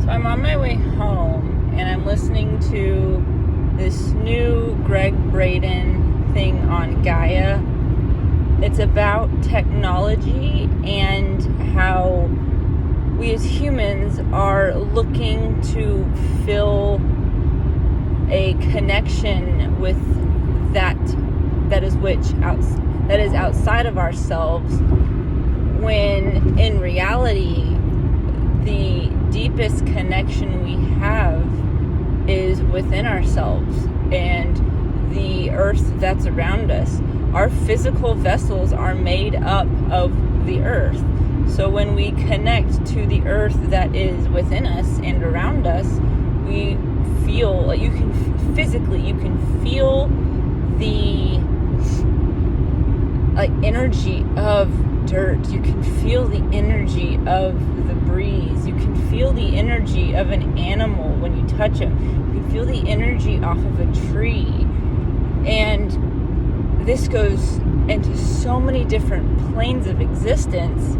So I'm on my way home and I'm listening to this new Greg Braden thing on Gaia. It's about technology and how we as humans are looking to fill a connection with that is outside of ourselves, when in reality the deepest connection we have is within ourselves and the earth that's around us. Our physical vessels are made up of the earth. So when we connect to the earth that is within us and around us, we feel, you can feel the energy of dirt. You can feel the energy of the breeze. You can feel the energy of an animal when you touch them. You can feel the energy off of a tree. And this goes into so many different planes of existence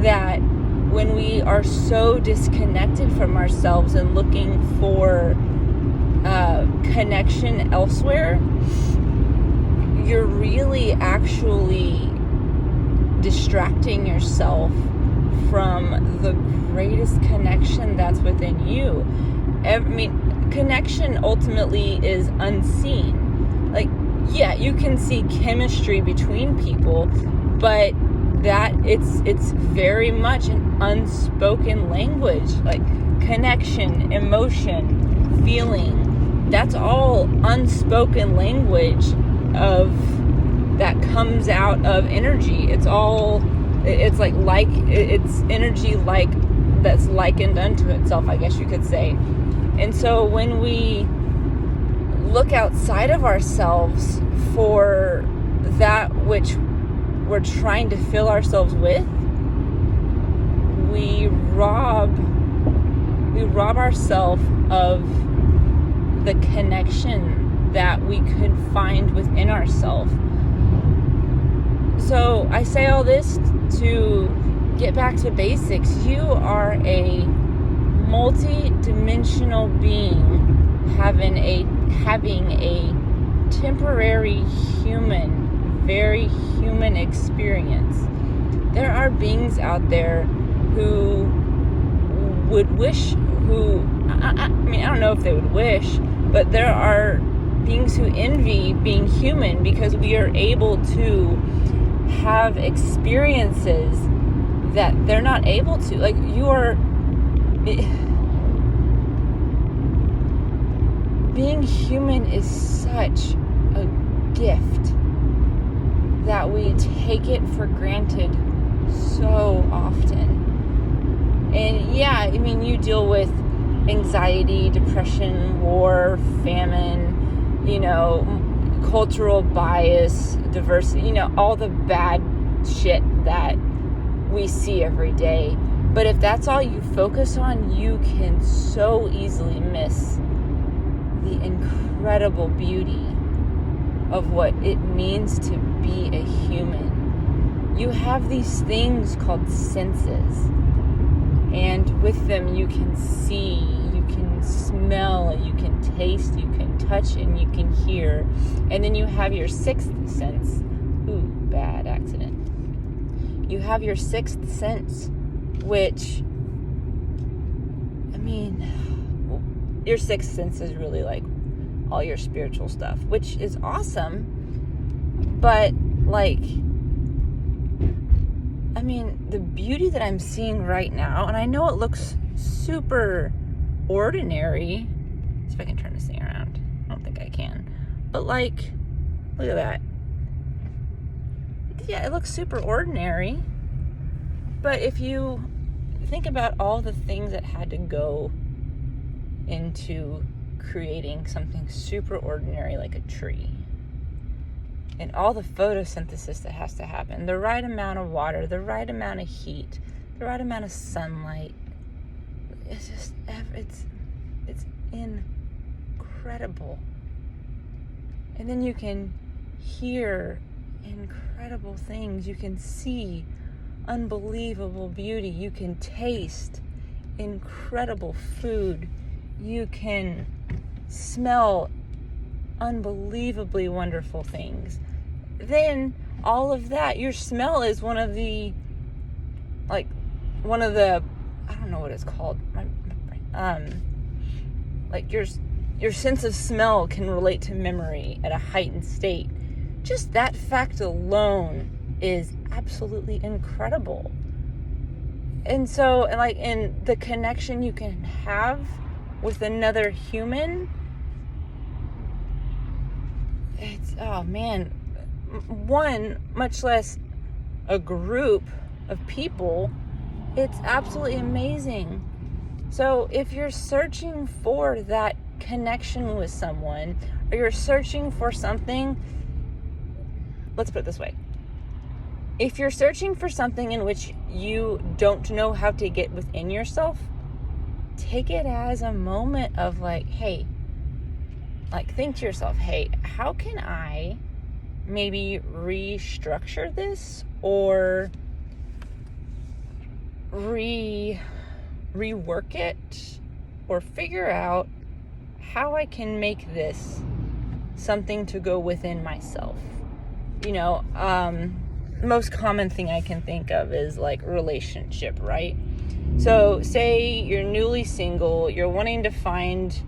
that when we are so disconnected from ourselves and looking for connection elsewhere, you're really actually distracting yourself from the greatest connection that's within you. Connection ultimately is unseen. Yeah, you can see chemistry between people, but that it's very much an unspoken language. Connection, emotion, feeling, that's all unspoken language that comes out of energy. It's energy that's likened unto itself, I guess you could say. And so when we look outside of ourselves for that which we're trying to fill ourselves with, we rob ourselves of the connection that we could find within ourselves. So I say all this to get back to basics. You are a multi-dimensional being having a temporary very human experience. There are beings out there who would wish, I don't know if they would wish, but there are beings who envy being human because we are able to have experiences that they're not able to. Being human is such a gift that we take it for granted so often. And yeah, you deal with anxiety, depression, war, famine, cultural bias, diversity, all the bad shit that we see every day. But if that's all you focus on, you can so easily miss the incredible beauty of what it means to be a human. You have these things called senses, and with them you can see, you can smell, you can taste, you can touch, and you can hear. And then you have your sixth sense. Ooh, bad accident. You have your sixth sense, which, your sixth sense is really all your spiritual stuff, which is awesome. But the beauty that I'm seeing right now, and I know it looks super ordinary. Let's see if I can turn this thing around. I don't think I can. But look at that. Yeah, it looks super ordinary. But if you think about all the things that had to go into creating something super ordinary like a tree, and all the photosynthesis that has to happen, the right amount of water, the right amount of heat, the right amount of sunlight, it's incredible. And then you can hear incredible things, you can see unbelievable beauty, you can taste incredible food. You can smell unbelievably wonderful things. Then all of that, your smell is one of the, I don't know what it's called. Like your sense of smell can relate to memory at a heightened state. Just that fact alone is absolutely incredible. And so, in the connection you can have with another human, it's, oh man, one, much less a group of people, it's absolutely amazing. So if you're searching for that connection with someone, or you're searching for something, let's put it this way. If you're searching for something in which you don't know how to get within yourself, take it as a moment of hey, think to yourself, hey, how can I maybe restructure this or rework it, or figure out how I can make this something to go within myself. Most common thing I can think of is relationship, right? So say you're newly single, you're wanting to find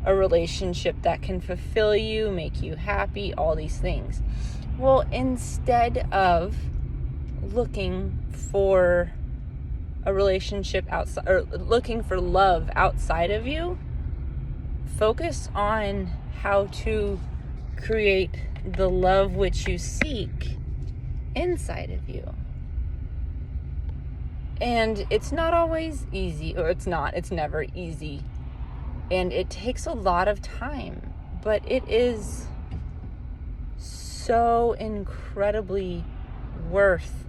a relationship that can fulfill you, make you happy, all these things. Well, instead of looking for a relationship outside, or looking for love outside of you, focus on how to create the love which you seek inside of you. And it's not always easy, or it's never easy. And it takes a lot of time, but it is so incredibly worth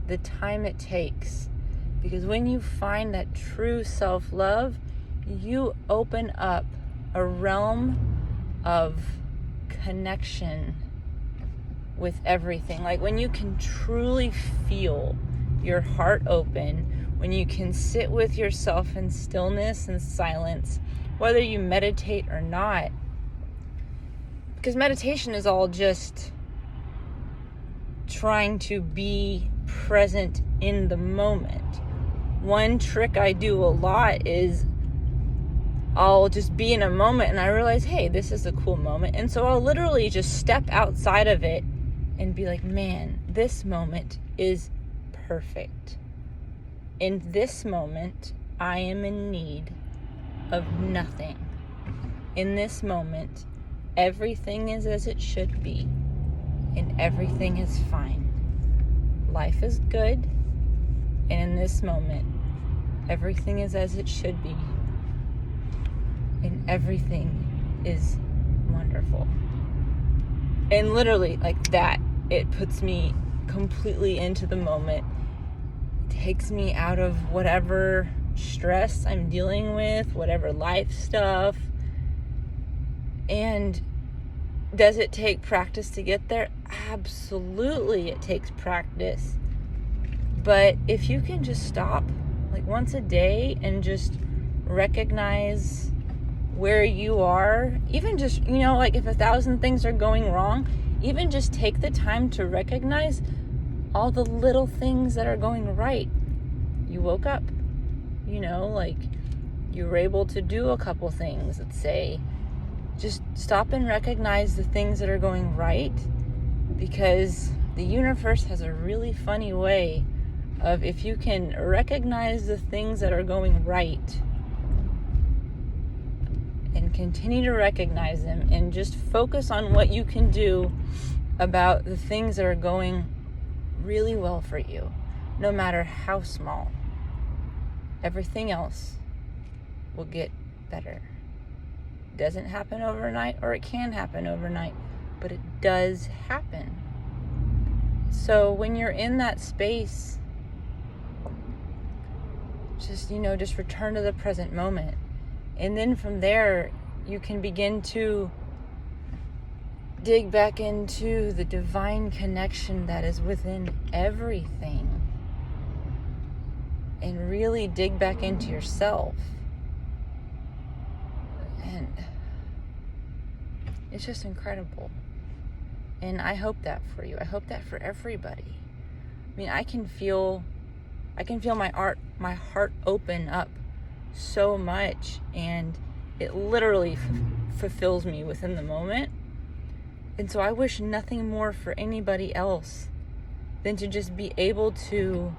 the time it takes. Because when you find that true self-love, you open up a realm of connection with everything. When you can truly feel your heart open, when you can sit with yourself in stillness and silence, whether you meditate or not. Because meditation is all just trying to be present in the moment. One trick I do a lot is I'll just be in a moment and I realize, hey, this is a cool moment. And so I'll literally just step outside of it and be like, man, this moment is perfect. In this moment, I am in need of nothing. In this moment, everything is as it should be, and everything is fine. Life is good, and in this moment, everything is as it should be, and everything is wonderful. And literally, that, it puts me completely into the moment, takes me out of whatever stress I'm dealing with, whatever life stuff. And does it take practice to get there? Absolutely, it takes practice. But if you can just stop once a day and just recognize where you are, even just, if 1,000 things are going wrong, even just take the time to recognize all the little things that are going right. You woke up, you were able to do a couple things. Let's say, just stop and recognize the things that are going right, because the universe has a really funny way of, if you can recognize the things that are going right and continue to recognize them and just focus on what you can do about the things that are going really well for you, no matter how small, everything else will get better. It doesn't happen overnight, or it can happen overnight, but it does happen. So when you're in that space, just return to the present moment. And then from there, you can begin to dig back into the divine connection that is within everything. and really dig back into yourself. And it's just incredible. And I hope that for you. I hope that for everybody. I mean, I can feel my heart open up so much, and it literally fulfills me within the moment. And so I wish nothing more for anybody else than to just be able to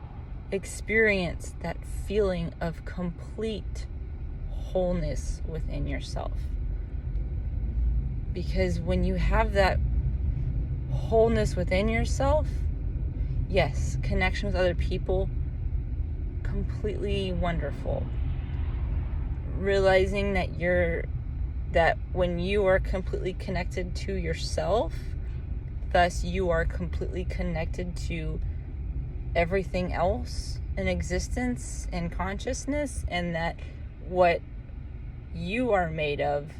experience that feeling of complete wholeness within yourself. Because when you have that wholeness within yourself, yes, connection with other people, completely wonderful. Realizing that when you are completely connected to yourself, thus you are completely connected to everything else in existence and consciousness, and that what you are made of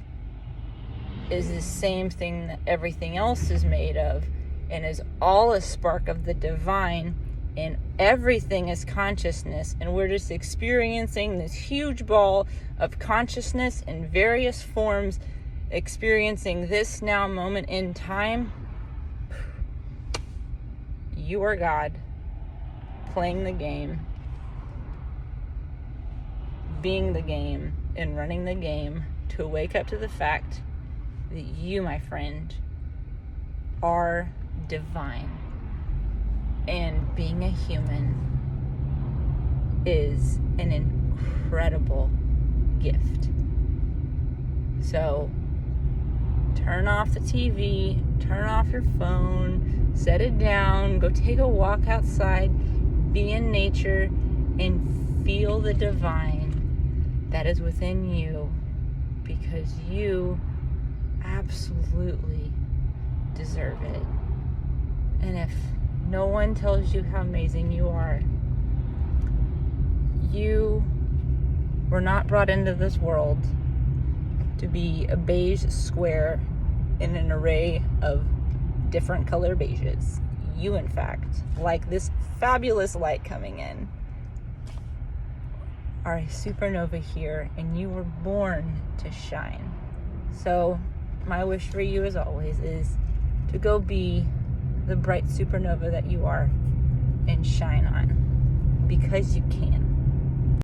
is the same thing that everything else is made of, and is all a spark of the divine, and everything is consciousness, and we're just experiencing this huge ball of consciousness in various forms, experiencing this now moment in time. You are God, playing the game, being the game, and running the game to wake up to the fact that you, my friend, are divine. And being a human is an incredible gift. So turn off the TV, turn off your phone, set it down, go take a walk outside, be in nature, and feel the divine that is within you, because you absolutely deserve it. And if no one tells you how amazing you are, you were not brought into this world to be a beige square in an array of different color beiges. You, in fact, like this fabulous light coming in, are a supernova here, and you were born to shine. So my wish for you, as always, is to go be the bright supernova that you are and shine on, because you can.